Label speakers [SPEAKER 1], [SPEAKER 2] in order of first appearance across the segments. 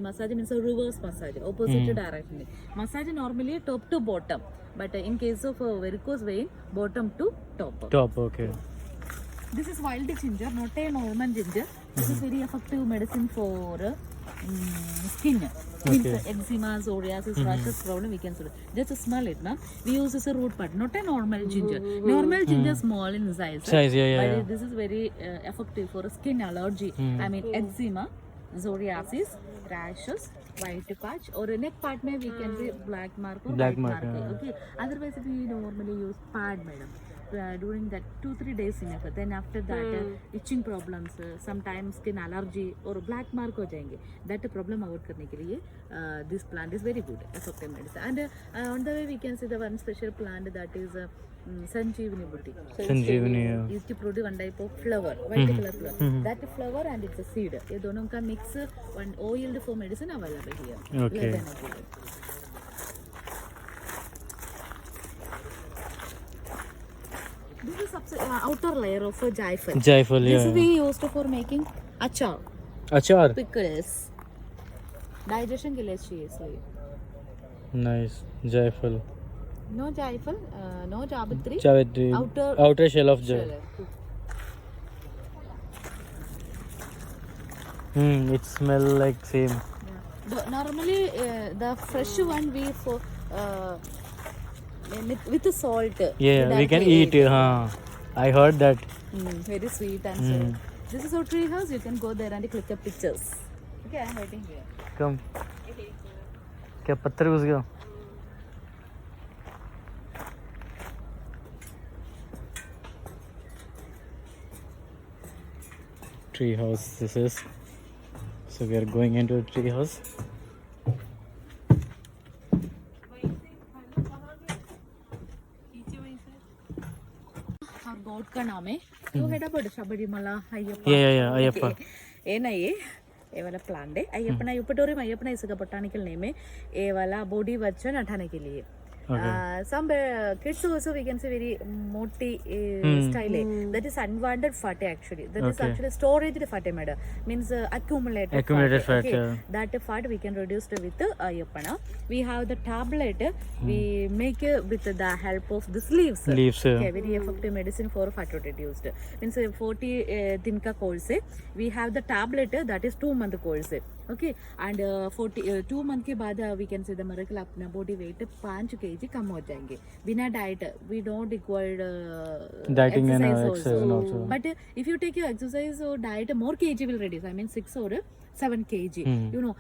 [SPEAKER 1] massage means a reverse massage, opposite direction. Massage normally top to bottom, but in case of varicose vein, bottom to top.
[SPEAKER 2] Top, okay.
[SPEAKER 1] This is wild ginger, not a normal ginger. This is very effective medicine for skin. Means eczema, psoriasis, rashes problem we can solve. Just smell it, na. We use as a root part, not a normal ginger. Normal ginger is small in size.
[SPEAKER 2] Size, yeah.
[SPEAKER 1] But this is very effective for skin allergy. I mean eczema, psoriasis, rashes, white patch, or neck part may we can say black mark or white mark. Okay. Otherwise we normally use pad, madam. During that 2-3 days enough. Then after that itching problems, sometimes skin allergy or black mark हो जाएंगे. That problem avoid करने के लिए this plant is very good effective medicine. And on the way we can see the one special plant that is Sanjeevani booty.
[SPEAKER 2] Sanjeevani.
[SPEAKER 1] Used to produce one type of flower, white color flower. That flower and it's a seed. ये दोनों का mix one oiled for medicine available here.
[SPEAKER 2] Okay.
[SPEAKER 1] This is outer layer of jaifal.
[SPEAKER 2] Jaifal, yeah.
[SPEAKER 1] This we used for making achar.
[SPEAKER 2] Achar.
[SPEAKER 1] Pickles. Digestion के लिए चाहिए इसलिए.
[SPEAKER 2] Nice. Jaifal.
[SPEAKER 1] No jaifal, no javitri.
[SPEAKER 2] Javitri. Outer shell of jaifal. It smell like same.
[SPEAKER 1] Yeah. Normally the fresh one we for with the salt.
[SPEAKER 2] Yeah, we can eat it. I heard that.
[SPEAKER 1] Very sweet and so. This is our tree house. You can go there and click up pictures. Okay, I am waiting here.
[SPEAKER 2] Come. क्या पत्थर घुस गया? Tree house. This is. So we are going into a tree house.
[SPEAKER 1] God का नाम है तो हेडा पड़ शबरीमला अय्यप्पा
[SPEAKER 2] अय्यप्पा
[SPEAKER 1] ఏనా ये वाला प्लांट है अय्यप्पा युपटोरियम अय्यप्पा इसका बोटानिकल नेम है ये वाला बॉडी वचन हटाने के लिए some kids also we can say very moti style that is unwanted fat actually that is actually storage fat madam means accumulated fat, okay. That fat we can reduce with ayyapana. We have the tablet we make with the help of this leaves okay, very effective medicine for fat reduced means 40 दिन का course we have the tablet that is 2-month course okay and 2 month के बाद we can say the miracle अपना body weight 5 kg कम हो जाएंगे बिना diet we don't require
[SPEAKER 2] dieting and
[SPEAKER 1] exercise also but if you take your exercise or diet more kg will reduce I mean 6 or 7 kg you know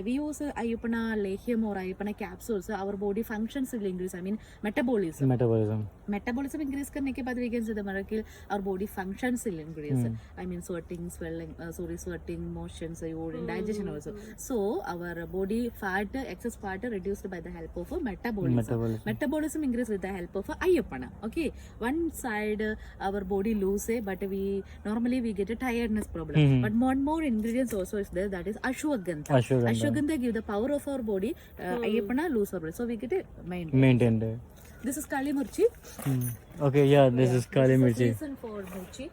[SPEAKER 1] we use ayyapana lehyam or ayyapana capsules our body functions will increase I mean metabolism increase करने के बाद we can say the miracle our body functions will increase I mean sweating swelling sweating motions urine digestion also so our body fat excess fat reduced by the help of metabolism increase with the help of ayyapana okay one side our body lose but we normally we get a tiredness problem but more ingredients also is there that is ashwagandha give the power of our body ayyapana lose our body so we get a maintained. This is kali mirchi
[SPEAKER 2] okay yeah this is kali mirchi
[SPEAKER 1] reason for mirchi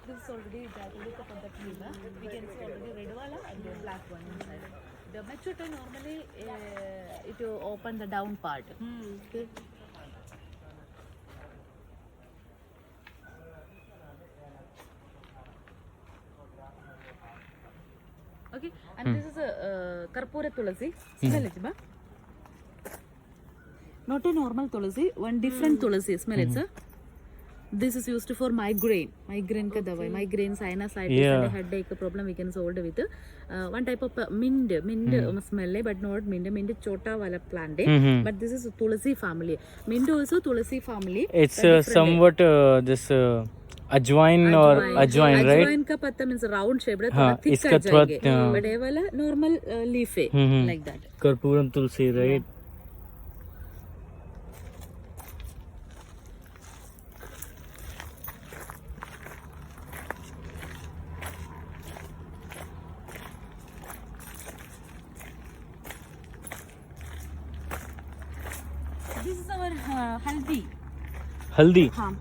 [SPEAKER 1] this is already look up on the tree we can see already red wala and the black one inside the mature normally it will open the down part okay. Okay, and this is a Karpura Tulasi. Smell it, ba? Not a normal Tulasi, one different Tulasi. Smell it, sir. This is used for migraine. Migraine ka dawai. Migraine, sinusitis, and headache problem we can solve with one type of mint smell, but not mint chota wala plant. But this is Tulasi family. Mint also Tulasi family.
[SPEAKER 2] It's somewhat this. अजवाइन right?
[SPEAKER 1] अजवाइन का पत्ता means round shape है थोड़ा thick कर जाएंगे but ये वाला नॉर्मल लीफ है like that
[SPEAKER 2] karpooram tulsi right
[SPEAKER 1] this is our haldi
[SPEAKER 2] haldi
[SPEAKER 1] हाँ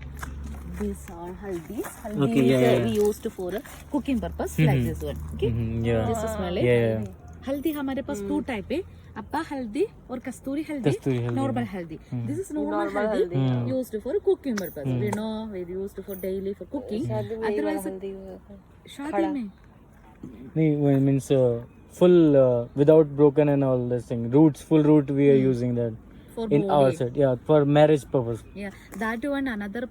[SPEAKER 1] these are haldi.
[SPEAKER 2] Okay, yeah, yeah.
[SPEAKER 1] We used for cooking purpose like this one. Okay.
[SPEAKER 2] Yeah.
[SPEAKER 1] This is smell it.
[SPEAKER 2] Yeah, yeah.
[SPEAKER 1] हल्दी हमारे पास 2 type है, अब्बा हल्दी और कस्तूरी
[SPEAKER 2] कस्तूरी हल्दी.
[SPEAKER 1] Normal हल्दी. This is normal हल्दी used for cooking purpose. We know we used for daily for cooking. Otherwise शादी में
[SPEAKER 2] Nee, means full without broken and all this thing. Roots, full root we are using that
[SPEAKER 1] for
[SPEAKER 2] in our
[SPEAKER 1] body.
[SPEAKER 2] side. Yeah, for marriage purpose.
[SPEAKER 1] Yeah, that one another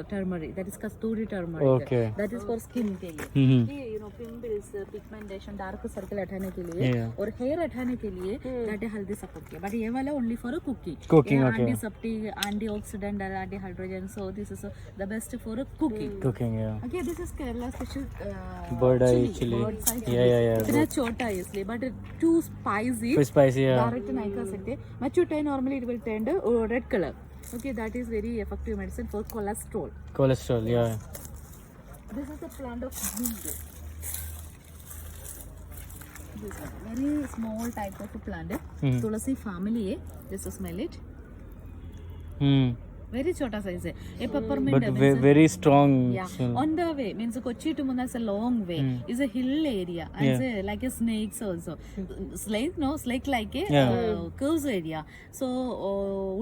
[SPEAKER 1] turmeric. That is kasturi turmeric.
[SPEAKER 2] Okay.
[SPEAKER 1] That is for skin के लिए.
[SPEAKER 2] Mm-hmm.
[SPEAKER 1] You know, pimples, pigmentation, dark circle हटाने के लिए
[SPEAKER 2] Yeah.
[SPEAKER 1] और hair हटाने के लिए that है हल्दी support किया. But ये वाला only for cooking.
[SPEAKER 2] Cooking,
[SPEAKER 1] yeah,
[SPEAKER 2] okay.
[SPEAKER 1] Antiseptic, antioxidant, antihydrogen. So this is the best for cooking.
[SPEAKER 2] Cooking, yeah.
[SPEAKER 1] Okay, this is Kerala special
[SPEAKER 2] Bird eye chili.
[SPEAKER 1] Bird's eye
[SPEAKER 2] Yeah, yeah, yeah.
[SPEAKER 1] इतना छोटा है इसलिए, but too spicy.
[SPEAKER 2] Too spicy, yeah.
[SPEAKER 1] Direct नहीं कर सकते. Mature time normally it will tend red color. Okay, that is very effective medicine for cholesterol.
[SPEAKER 2] Cholesterol, yeah.
[SPEAKER 1] This is the plant of mint. This one, very small type of a plant. Tulasi family है. Just smell it. Very छोटा size है. A peppermint.
[SPEAKER 2] But very strong.
[SPEAKER 1] Yeah.
[SPEAKER 2] smell.
[SPEAKER 1] On the way means Kochi to Muna is a long way. Is a hill area and
[SPEAKER 2] Yeah.
[SPEAKER 1] like a snakes also. Slake no, slake like a
[SPEAKER 2] Yeah.
[SPEAKER 1] curves area. So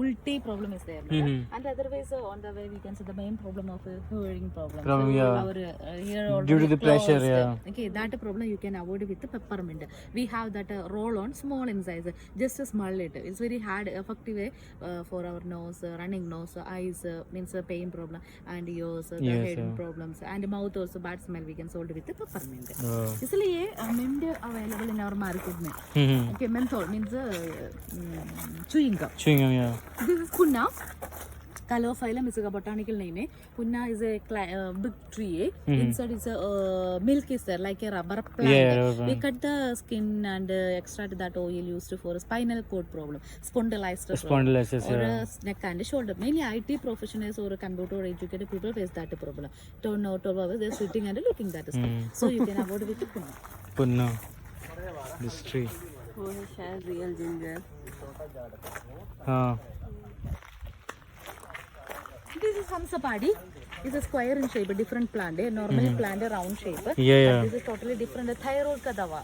[SPEAKER 1] ulti problem is there. And otherwise on the way we can see the main problem of hearing problem.
[SPEAKER 2] Problem, yeah.
[SPEAKER 1] Our ear
[SPEAKER 2] Due to
[SPEAKER 1] already
[SPEAKER 2] the pressure,
[SPEAKER 1] closed.
[SPEAKER 2] yeah.
[SPEAKER 1] Okay, that problem you can avoid with the peppermint. We have that roll on small in size. Just smell it. It's very hard effective for our nose, running nose, eyes, means pain problem, and ears, the
[SPEAKER 2] Yes,
[SPEAKER 1] head
[SPEAKER 2] yeah.
[SPEAKER 1] problems, and mouth also bad smell we can solve with the peppermint.
[SPEAKER 2] Oh.
[SPEAKER 1] इसलिए mint available in our market में. Okay, menthol means chewing gum.
[SPEAKER 2] Chewing gum, yeah.
[SPEAKER 1] This is punna. Calophyllum is a botanical name. Punna is a big tree. Inside is a milk is there like a rubber plant.
[SPEAKER 2] Yeah, rubber
[SPEAKER 1] We
[SPEAKER 2] plant.
[SPEAKER 1] cut the skin and extract that oil used for a spinal cord problem, spondylitis problem,
[SPEAKER 2] Spondylitis,
[SPEAKER 1] or
[SPEAKER 2] yeah.
[SPEAKER 1] a neck and shoulder. Mainly IT professionals or computer educated people face that problem. 12 hours they're sitting and looking that stuff. So you can avoid with the punna.
[SPEAKER 2] Punna. This tree.
[SPEAKER 3] वो है शायद real ginger.
[SPEAKER 2] हाँ.
[SPEAKER 1] This is Hamsapadi. It's a square in shape, a different plant. Normally plant a round shape.
[SPEAKER 2] Yeah, yeah.
[SPEAKER 1] But this is totally different. The thyroid ka dawa.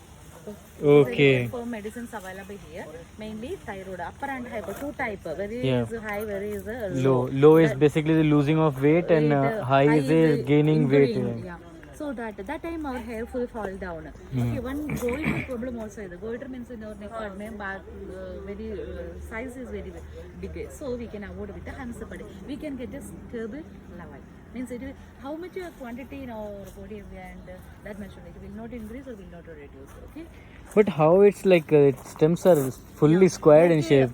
[SPEAKER 2] Okay.
[SPEAKER 1] For medicines available here, mainly thyroid, upper and hyper, 2 type. Very
[SPEAKER 2] Yeah.
[SPEAKER 1] is high, very is
[SPEAKER 2] Low. Low is basically the losing of weight and high is the gaining weight.
[SPEAKER 1] increasing, yeah. So that time our hair will fall down. Okay, one goiter problem also. The goiter means in our neck part mein very size is very big. So we can avoid with the Hamsapadi. We can get this curb level. Means it will, how much quantity in our body and that much it will not increase or will not reduce. Okay.
[SPEAKER 2] But how it's like its stems are fully squared in shape.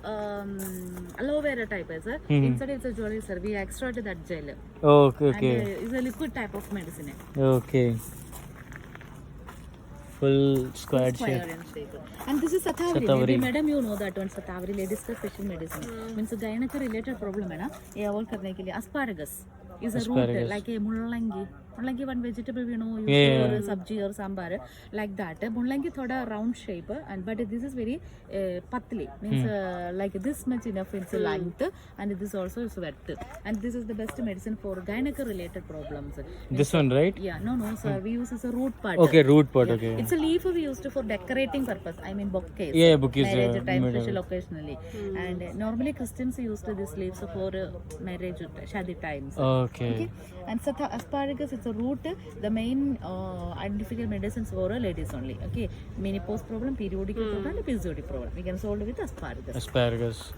[SPEAKER 1] Aloe vera type is inside it's a jelly sir. We extracted that gel.
[SPEAKER 2] Okay, okay.
[SPEAKER 1] And it's a liquid type of medicine.
[SPEAKER 2] Okay. Full squared
[SPEAKER 1] Square
[SPEAKER 2] shape.
[SPEAKER 1] in shape. And this is Satavari.
[SPEAKER 2] Satavari.
[SPEAKER 1] Maybe madam you know that one Satavari ladies का special medicine. Means gynec related problem है ना ये avoid करने के लिए asparagus is a root
[SPEAKER 2] Asparagus.
[SPEAKER 1] like a mullangi. Mullangi one vegetable we know use
[SPEAKER 2] Yeah.
[SPEAKER 1] for sabji or sambar like that. Mullangi thoda round shape and but this is very patli means like this much enough in length and this also is wet and this is the best medicine for gynec related problems.
[SPEAKER 2] This one, right?
[SPEAKER 1] Yeah, no sir, we use as a root part.
[SPEAKER 2] Okay, root pot. Okay.
[SPEAKER 1] It's a leaf we used for decorating purpose. I mean bouquets.
[SPEAKER 2] Yeah, bouquets,
[SPEAKER 1] Marriage time,
[SPEAKER 2] made
[SPEAKER 1] special occasionally. And normally Christians used these leaves for marriage, shadi times.
[SPEAKER 2] Okay.
[SPEAKER 1] Okay. And asparagus, it's a root. The main identifiable medicines for ladies only. Okay. Menopause problem, periodic problem, and episodic problem. We can solve with asparagus.
[SPEAKER 2] Asparagus.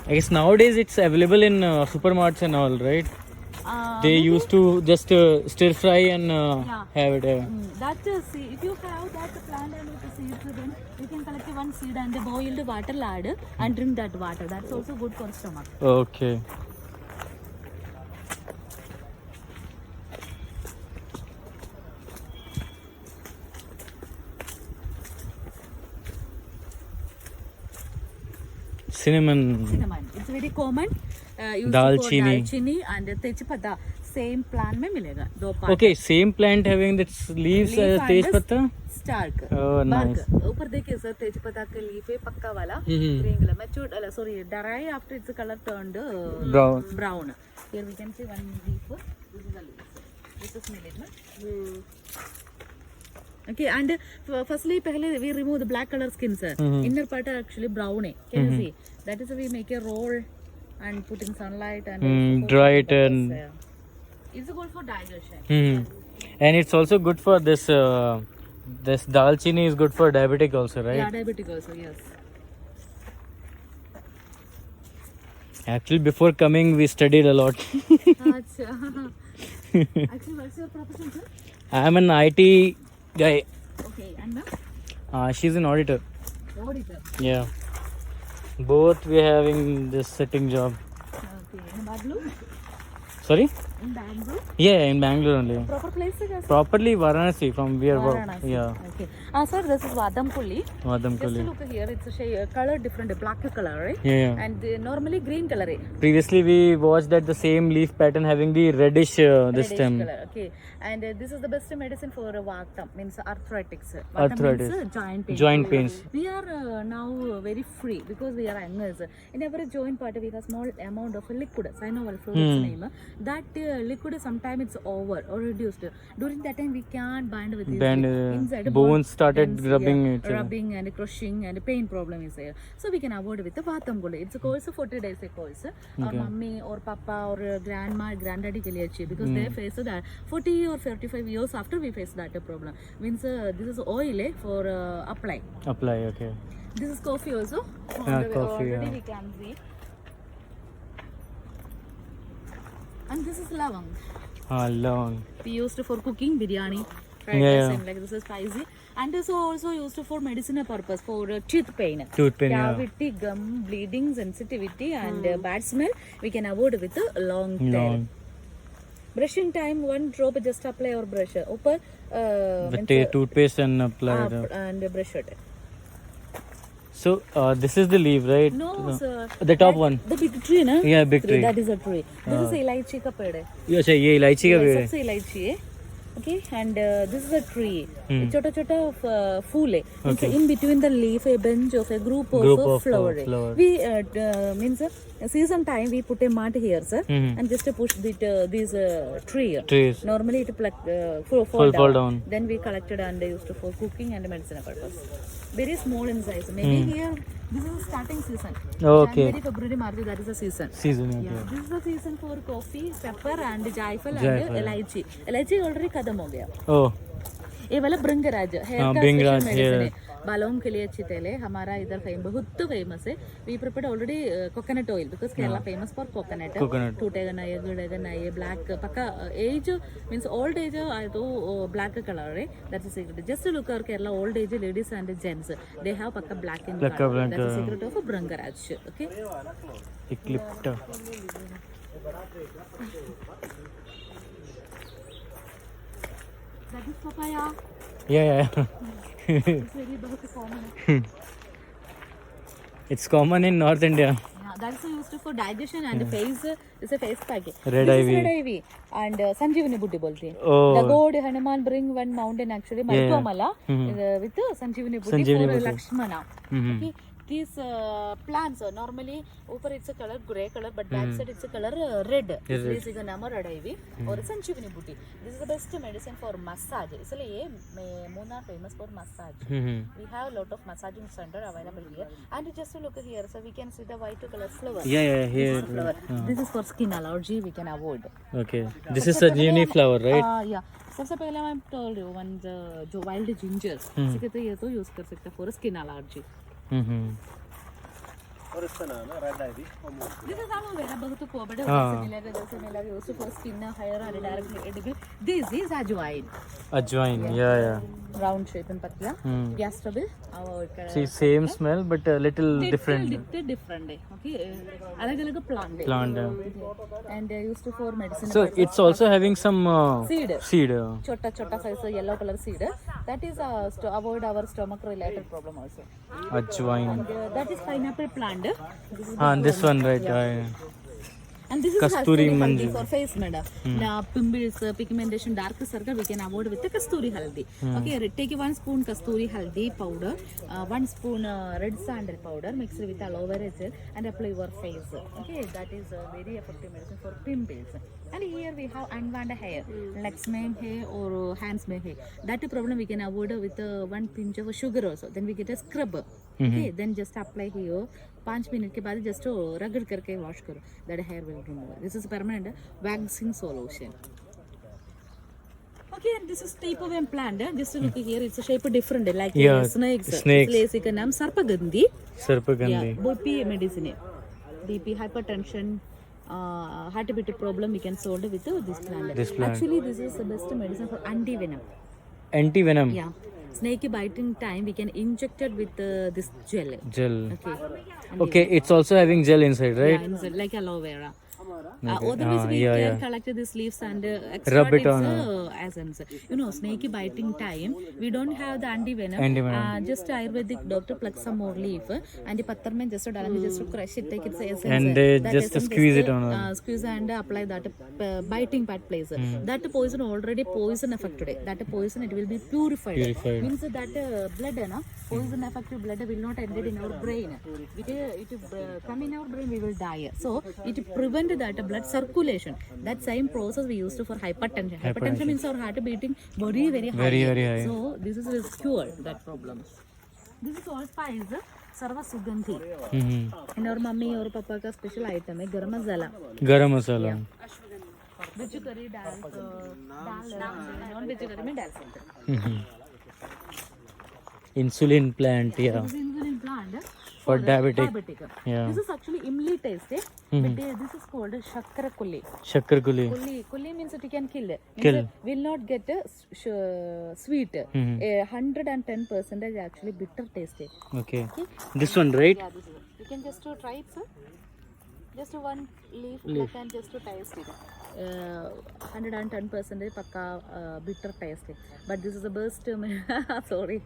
[SPEAKER 2] I guess nowadays it's available in supermarkets and all, right? They used to just stir fry and have it.
[SPEAKER 1] That seed, if you have that plant and with the seeds, then you can collect one seed and the boiled water add and drink that water. That's also good for stomach.
[SPEAKER 2] Okay. Cinnamon.
[SPEAKER 1] Cinnamon. It's very common. Used
[SPEAKER 2] Dalchini.
[SPEAKER 1] for dalchini and tejapada. Same plant में मिलेगा, 2 part.
[SPEAKER 2] Okay, same plant having its leaves
[SPEAKER 1] Leaf
[SPEAKER 2] as
[SPEAKER 1] and
[SPEAKER 2] tej
[SPEAKER 1] the
[SPEAKER 2] patta.
[SPEAKER 1] Stark.
[SPEAKER 2] Oh, nice.
[SPEAKER 1] ऊपर देखिए sir, तेज पत्ता का leaf है पक्का वाला,
[SPEAKER 2] Mhm.
[SPEAKER 1] Green colour. Matured sorry dry after its colour turned
[SPEAKER 2] Brown.
[SPEAKER 1] brown. Here we can see one leaf. This is the leaf. This is millet. Okay, and firstly pehle we remove the black color skin, sir. Inner part are actually brown. Can you see? That is why we make a roll and put in sunlight and also
[SPEAKER 2] Dry
[SPEAKER 1] for
[SPEAKER 2] it and-
[SPEAKER 1] purpose, it's good for digestion.
[SPEAKER 2] And it's also good for this. This dalchini is good for diabetic also, right?
[SPEAKER 1] Yeah, diabetic also, yes.
[SPEAKER 2] Actually, before coming, we studied a lot.
[SPEAKER 1] Acha. Actually, what's your profession, sir?
[SPEAKER 2] I am an IT guy.
[SPEAKER 1] Okay, and ma'am?
[SPEAKER 2] She's an auditor.
[SPEAKER 1] Auditor.
[SPEAKER 2] Yeah. Both we are having this sitting job.
[SPEAKER 1] Okay, in Bangalore?
[SPEAKER 2] Sorry?
[SPEAKER 1] In Bangalore?
[SPEAKER 2] Yeah, in Bangalore only.
[SPEAKER 1] Proper place, sir?
[SPEAKER 2] Properly Varanasi from where work.
[SPEAKER 1] Varanasi.
[SPEAKER 2] Yeah.
[SPEAKER 1] Okay. Sir, this is Vadamkulli. Just
[SPEAKER 2] Vadamkulli.
[SPEAKER 1] look here, it's a color different, black color, right?
[SPEAKER 2] Yeah, yeah.
[SPEAKER 1] And normally green color.
[SPEAKER 2] Previously we watched that the same leaf pattern having the reddish this
[SPEAKER 1] Reddish
[SPEAKER 2] stem.
[SPEAKER 1] color. Okay. And this is the best medicine for Vata, means arthritis. Vata
[SPEAKER 2] Arthritis.
[SPEAKER 1] means joint pain.
[SPEAKER 2] Joint pains.
[SPEAKER 1] We are now very free because we are youngers. In every joint part we have small amount of liquid, synovial fluid name. That liquid sometimes it's over or reduced. During that time we can't bind with this.
[SPEAKER 2] Band,
[SPEAKER 1] Inside
[SPEAKER 2] bones started
[SPEAKER 1] bones,
[SPEAKER 2] rubbing
[SPEAKER 1] yeah,
[SPEAKER 2] it.
[SPEAKER 1] rubbing and crushing and pain problem is there. So we can avoid with the Vatam Gula. It's a course of 40 days a course. Our mummy or papa or grandma, granddaddy ke liye achhi, because they face that 40 or 45 years after we face that problem. Means this is oil for apply.
[SPEAKER 2] Apply, okay.
[SPEAKER 1] This is coffee also.
[SPEAKER 2] Coffee,
[SPEAKER 1] Already
[SPEAKER 2] yeah.
[SPEAKER 1] we can see. And this is lavang.
[SPEAKER 2] Long.
[SPEAKER 1] We used for cooking biryani. Right,
[SPEAKER 2] Yeah,
[SPEAKER 1] same like this is spicy. And this is also used for medicinal purpose for teeth pain.
[SPEAKER 2] Tooth pain, yeah.
[SPEAKER 1] Cavity, gum, bleeding, sensitivity, and bad smell we can avoid with a long tail.
[SPEAKER 2] Long.
[SPEAKER 1] Brushing time, one drop just apply or brush. Upper
[SPEAKER 2] With toothpaste and apply it.
[SPEAKER 1] and brush it.
[SPEAKER 2] So this is the leaf, right?
[SPEAKER 1] No, sir.
[SPEAKER 2] The top one.
[SPEAKER 1] The big tree, na?
[SPEAKER 2] Yeah, big tree.
[SPEAKER 1] That is a tree. This is elaichi ka ped.
[SPEAKER 2] ये अच्छा ये इलायची का पेड़ है.
[SPEAKER 1] सबसे इलायची है. Okay, and this is a tree. छोटा छोटा फूल है. Okay. In between the leaf, a bunch of a group of flower. We means season time we put a mud here, sir, and just push these
[SPEAKER 2] Trees.
[SPEAKER 1] Normally it fall down. Then we collected and used for cooking and medicinal purpose. Very small in size. Maybe here this is starting season.
[SPEAKER 2] Okay.
[SPEAKER 1] January, February, March, that is the season.
[SPEAKER 2] Season, okay.
[SPEAKER 1] Yeah, this is the season for coffee, pepper and jaifal and elaichi. Elaichi already खत्म हो गया.
[SPEAKER 2] Oh.
[SPEAKER 1] ये वाला भृंगराज hair का
[SPEAKER 2] भृंगराज
[SPEAKER 1] special
[SPEAKER 2] hair.
[SPEAKER 1] Medicine है. बालों के लिए अच्छी तेल है. हमारा इधर बहुत फेमस है. We prepared already coconut oil because Kerala famous for coconut. टूटेगा नहीं, गिरेगा नहीं. Black pakka age means old age तो ब्लैक कलर है. That's the secret. Just look our Kerala old age ladies and gents they have pakka black in colour. That's the secret of bhringraj. Okay.
[SPEAKER 2] Eclipta.
[SPEAKER 1] That is papaya.
[SPEAKER 2] Yeah.
[SPEAKER 1] It's very बहुत common.
[SPEAKER 2] It's common in North India.
[SPEAKER 1] Yeah, that's used for digestion and face. It's a face pack.
[SPEAKER 2] Red ivy.
[SPEAKER 1] Red ivy and Sanjeevani Buddhi बोलते हैं.
[SPEAKER 2] Oh.
[SPEAKER 1] The god Hanuman bring one mountain actually Maripamala with Sanjeevani Buddhi for Lakshmana. Okay. These plants normally ऊपर it's a color gray color but back side it's a color red. This is a name red ivy or Sanjeevani Buddhi. This is the best medicine for massage. इसलिए Munnar famous for massage. We have a lot of massaging center available here. And just look here, so we can see the white color flower.
[SPEAKER 2] Yeah, here.
[SPEAKER 1] Flower. This is for skin allergy. We can avoid.
[SPEAKER 2] Okay. This is Sanjeevani flower, right?
[SPEAKER 1] Yeah. सबसे पहले मैं told you one जो wild ginger. इसी के तो ये तो use कर सकते हैं for skin allergy.
[SPEAKER 4] और इसका नाम है red ivy.
[SPEAKER 1] This is aloe vera. बहुत को बड़े जैसे मिलेगा used for skin hair and direct edible. This is ajwain.
[SPEAKER 2] Ajwain. Yeah.
[SPEAKER 1] Round shape and पतला. Gas trouble.
[SPEAKER 2] See, same smell but a little different.
[SPEAKER 1] Different. Okay. अलग-अलग plant.
[SPEAKER 2] Plant.
[SPEAKER 1] And used for medicine.
[SPEAKER 2] So it's also having some seed.
[SPEAKER 1] छोटा size yellow color seed. That is to avoid our stomach related problem also.
[SPEAKER 2] Ajwain.
[SPEAKER 1] And that is pineapple plant.
[SPEAKER 2] This one, right? Yeah.
[SPEAKER 1] And this is
[SPEAKER 2] Kasturi
[SPEAKER 1] haldi
[SPEAKER 2] manju.
[SPEAKER 1] for face, madam. Now, pimples, pigmentation, dark circle, we can avoid with the kasturi haldi. Okay, take 1 spoon kasturi haldi powder, 1 spoon red sandal powder mixed with aloe vera gel and apply your face. Okay, that is a very effective medicine for pimples. And here we have unwanted hair, legs mein hair or hands mein hair. That problem we can avoid with 1 pinch of sugar also. Then we get a scrub. Okay, then just apply here. 5 minutes के बाद just रगड़ करके wash करो. That hair will remove. This is permanent waxing solution. Okay, and this is type of implant. Just look here, it's a shape different, like snakes. Snakes. It's name Sarpagandhi.
[SPEAKER 2] Sarpagandhi.
[SPEAKER 1] Yeah, BP medicine. BP, hypertension, heartbeat problem we can solve with this plant.
[SPEAKER 2] This plant.
[SPEAKER 1] Actually, this is the best medicine for anti-venom.
[SPEAKER 2] Anti-venom.
[SPEAKER 1] Yeah. Snake biting time we can inject it with this gel.
[SPEAKER 2] Gel.
[SPEAKER 1] Okay.
[SPEAKER 2] Okay, it's also having gel inside, right?
[SPEAKER 1] Yeah, inside, like aloe vera.
[SPEAKER 2] Okay.
[SPEAKER 1] Otherwise, we can collect these leaves and extract its essence. You know, snake biting time, we don't have the anti-venom. Just Ayurvedic doctor plucks some more leaf and the patharman just crush it, take its essence.
[SPEAKER 2] And they just squeeze it on.
[SPEAKER 1] Squeeze and apply that biting part place. That poison already poison affected. That poison it will be purified. Means that blood, poison affected blood will not enter in our brain. It come in our brain, we will die. So it prevents that blood circulation. That same process we used for hypertension. Hypertension means our heart beating very high. Very high. So this is cure that problem. This is all spice Sarva Sugandhi. In our mummy or papa ka special item है garam masala.
[SPEAKER 2] Garam masala.
[SPEAKER 1] Veg curry dal non-veg curry में डाल सकते हैं.
[SPEAKER 2] Insulin plant, yeah.
[SPEAKER 1] This is insulin plant
[SPEAKER 2] For diabetic. Yeah.
[SPEAKER 1] This is actually imli taste, but this is called shakkara kulli.
[SPEAKER 2] Shakkar kuli.
[SPEAKER 1] Kulli means it can kill. Means will not get sweet. 110% actually bitter taste.
[SPEAKER 2] Okay. This one, right?
[SPEAKER 1] Yeah, this is it. You can just try it, sir. Just one leaf. You can just taste it. 110% pakka bitter taste. But this is the best sorry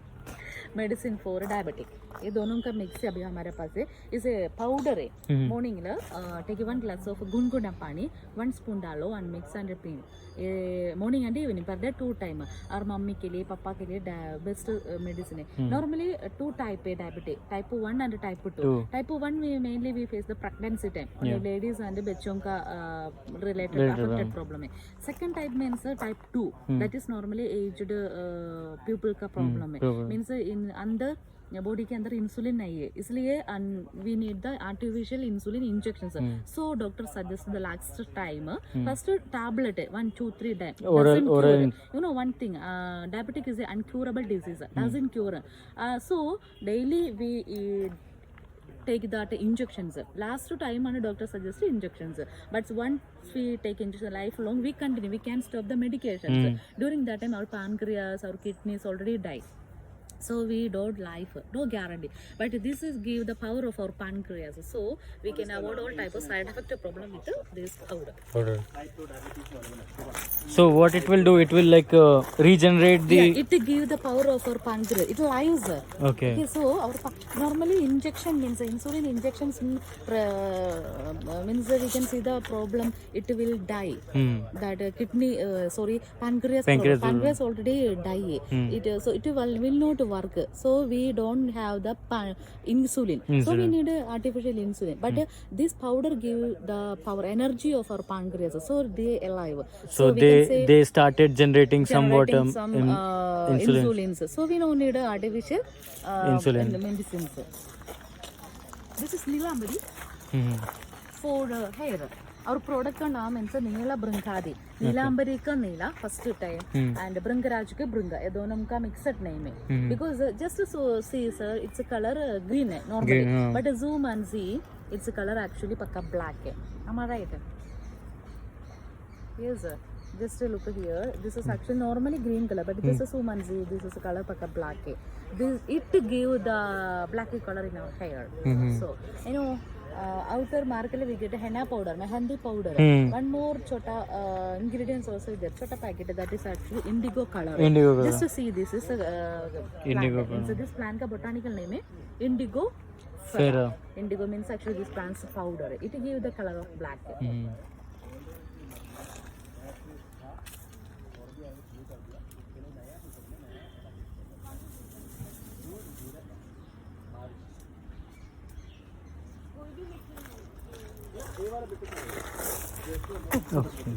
[SPEAKER 1] medicine for diabetic. ये दोनों का mix अभी हमारे पास है. इसे powder है. Morning ला take 1 glass of गुनगुना पानी 1 spoon डालो and mix and repeat. ये morning and evening per day 2 time. और मम्मी के लिए पापा के लिए बेस्ट मेडिसिन है. नॉर्मली 2 टाइप है diabetic, type 1 and type 2. Type 1 में mainly we face the pregnancy time, ladies and बच्चों का रिलेटेड अफेक्टेड प्रॉब्लम है. Second type means type 2, that is normally aged people का प्रॉब्लम है. मींस इन अंदर body के अंदर इंसुलिन नहीं है, इसलिए we need the artificial insulin injections. So doctor suggest the last time first tablet 1 2 3 time. You know one thing, diabetic is an uncurable disease, doesn't cure. So daily we take that injections. Last time and doctor suggested injections, but once we take injection lifelong we continue, we can't stop the medications. During that time our pancreas, our kidneys already die. So we don't life, no guarantee. But this is give the power of our pancreas. So we can avoid all type of side effect problem with this powder.
[SPEAKER 2] So what it will do? It will like regenerate the.
[SPEAKER 1] Yeah, it give the power of our pancreas. It lives.
[SPEAKER 2] Okay.
[SPEAKER 1] So our normally injection means insulin injections means we can see the problem. It will die. That kidney, pancreas already die. It so it will not work. So we don't have the insulin. So we need artificial insulin. But this powder give the power energy of our pancreas. So they alive.
[SPEAKER 2] So they started generating somewhat
[SPEAKER 1] insulins. So we don't need artificial
[SPEAKER 2] insulin
[SPEAKER 1] medicines. This is Nilambari for hair. Our product का नाम है नीला ब्रंगादी. नीलांबरी का नीला first time and ब्रंगराज का ब्रंगा. ये दोनों का mixed name है. Because just so see sir, it's a color green है normally. But zoom and see, it's a color actually पक्का black है. Am I right? Yes sir. Just look here. This is actually normally green color, but this is zoom and see. This is a color पक्का black है. It give the black color in our hair. So you know. Outer market we get henna powder, mehendi powder. One more chota ingredients also there. Chota packet that is actually indigo color. Just to see, this is indigo. So this plant ka botanical name is indigo
[SPEAKER 2] Fera.
[SPEAKER 1] Indigo means actually this plant's powder. It gives the color of black.
[SPEAKER 2] Hmm. Okay.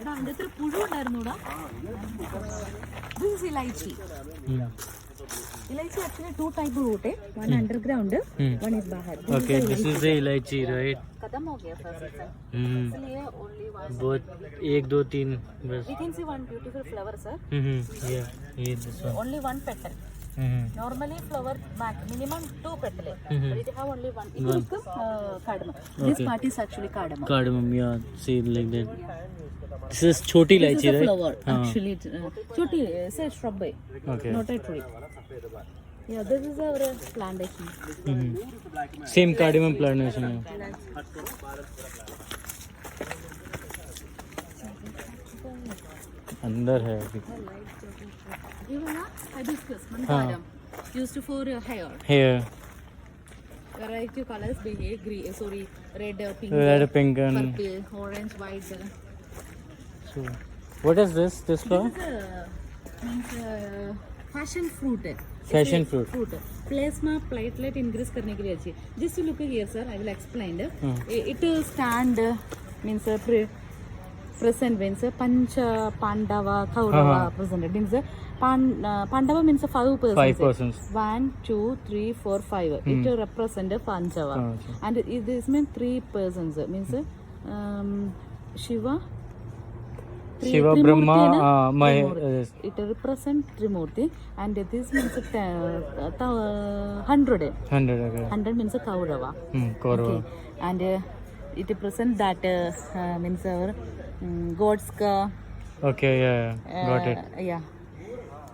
[SPEAKER 1] എടാ അതിന്റെ അത്ര പുഴു ഉണ്ടായിരുന്നൂടാ. This is elaichi.
[SPEAKER 2] Hmm.
[SPEAKER 1] Elaichi actually two type root है. One underground, one is बाहर.
[SPEAKER 2] Okay, this is the elaichi, right?
[SPEAKER 1] खत्म हो गया first season.
[SPEAKER 2] Hmm.
[SPEAKER 1] इसलिए only one.
[SPEAKER 2] Both 1, 2, 3 बस.
[SPEAKER 1] We can see one beautiful flower, sir.
[SPEAKER 2] Yeah, this one.
[SPEAKER 1] Only one petal.
[SPEAKER 2] Hmm.
[SPEAKER 1] Normally flower minimum 2 petal. But it have only one. It
[SPEAKER 2] One.
[SPEAKER 1] is cardamom. This part is actually cardamom.
[SPEAKER 2] Cardamom, yeah, see like that. This is choti
[SPEAKER 1] This is
[SPEAKER 2] elaichi,
[SPEAKER 1] a
[SPEAKER 2] right?
[SPEAKER 1] flower.
[SPEAKER 2] हाँ.
[SPEAKER 1] Actually, choti say shrub,
[SPEAKER 2] Okay.
[SPEAKER 1] not a tree. Yeah, this is our plantation.
[SPEAKER 2] Same cardamom plantation. अंदर है अभी.
[SPEAKER 1] Even hibiscus, mandaram, used for hair.
[SPEAKER 2] Here,
[SPEAKER 1] Variety of colors behave green, sorry, red, pink,
[SPEAKER 2] red, pink, and
[SPEAKER 1] purple, orange, white.
[SPEAKER 2] so. What is this? This flower?
[SPEAKER 1] This is means passion fruit.
[SPEAKER 2] Passion fruit.
[SPEAKER 1] Plasma platelet increase करने के लिए अच्छी. Just to look here, sir, I will explain. It stand means present means Pancha Pandava Kaurava presented means Pandava means 5%.
[SPEAKER 2] 5%.
[SPEAKER 1] 1, 2, 3, 4, 5. It represent Panchava. And this means 3 persons means Shiva.
[SPEAKER 2] Shiva, Brahma,
[SPEAKER 1] It represents Trimurti, and this means 100.
[SPEAKER 2] 100. Okay.
[SPEAKER 1] 100 means a Kaurava.
[SPEAKER 2] Kaurava.
[SPEAKER 1] Okay. And it represents that means our gods ka.
[SPEAKER 2] Okay, yeah, got it.
[SPEAKER 1] Yeah.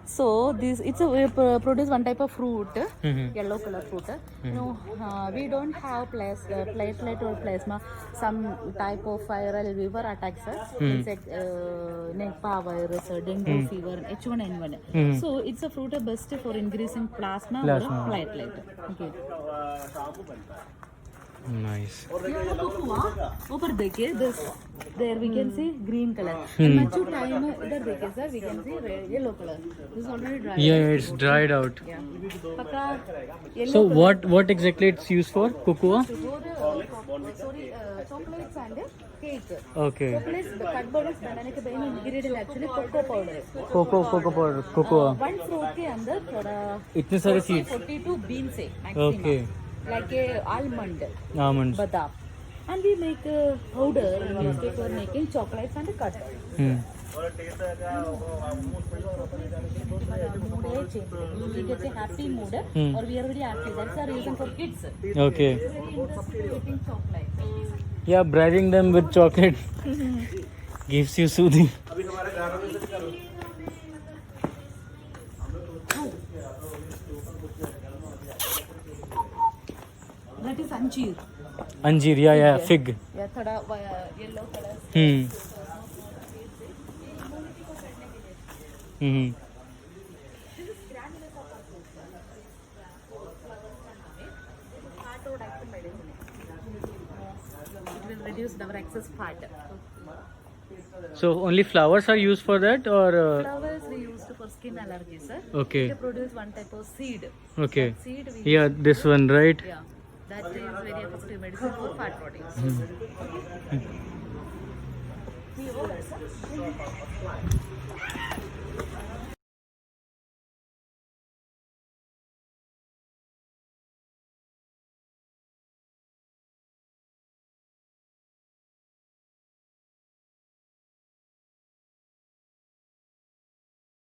[SPEAKER 1] So this it's a produce one type of fruit, yellow color fruit. We don't have platelet or plasma. Some type of viral fever attacks us. It's like Nipah virus, dengue fever, H1N1. So it's a fruit best for increasing plasma. Or platelet. Okay.
[SPEAKER 2] Nice.
[SPEAKER 1] ऊपर देखिए this there we can see green color. And much time इधर देखिए sir we can see red yellow color. This is already dry.
[SPEAKER 2] Yeah, it's dried out.
[SPEAKER 1] Yeah. पक्का yellow
[SPEAKER 2] So
[SPEAKER 1] color.
[SPEAKER 2] what exactly it's used for? Cocoa?
[SPEAKER 1] Chocolates and cake.
[SPEAKER 2] Okay.
[SPEAKER 1] Chocolates cardboard बनाने के main ingredient actually cocoa powder.
[SPEAKER 2] cocoa powder, cocoa.
[SPEAKER 1] One fruit के अंदर थोड़ा
[SPEAKER 2] इतने सारे seeds.
[SPEAKER 1] 42 beans है maximum.
[SPEAKER 2] Okay.
[SPEAKER 1] Like a almond.
[SPEAKER 2] Almonds.
[SPEAKER 1] Badam. And we make powder for making chocolates and cut.
[SPEAKER 2] Hmm.
[SPEAKER 1] We get a happy mood or we are very happy. That's the reason for kids.
[SPEAKER 2] Okay.
[SPEAKER 1] Very interested in eating chocolate.
[SPEAKER 2] Yeah, bribing them with chocolate gives you soothing.
[SPEAKER 1] That is anjeer.
[SPEAKER 2] Anjeer, yeah, fig.
[SPEAKER 1] Yeah, thoda yellow color. It will reduce our excess fat.
[SPEAKER 2] So only flowers are used for that, or
[SPEAKER 1] Flowers we used for skin allergy, sir.
[SPEAKER 2] okay,
[SPEAKER 1] We produce one type of seed.
[SPEAKER 2] okay,
[SPEAKER 1] Seed we
[SPEAKER 2] yeah, this one, right?
[SPEAKER 1] yeah. That is very effective medicine for fat proteins. We order, sir.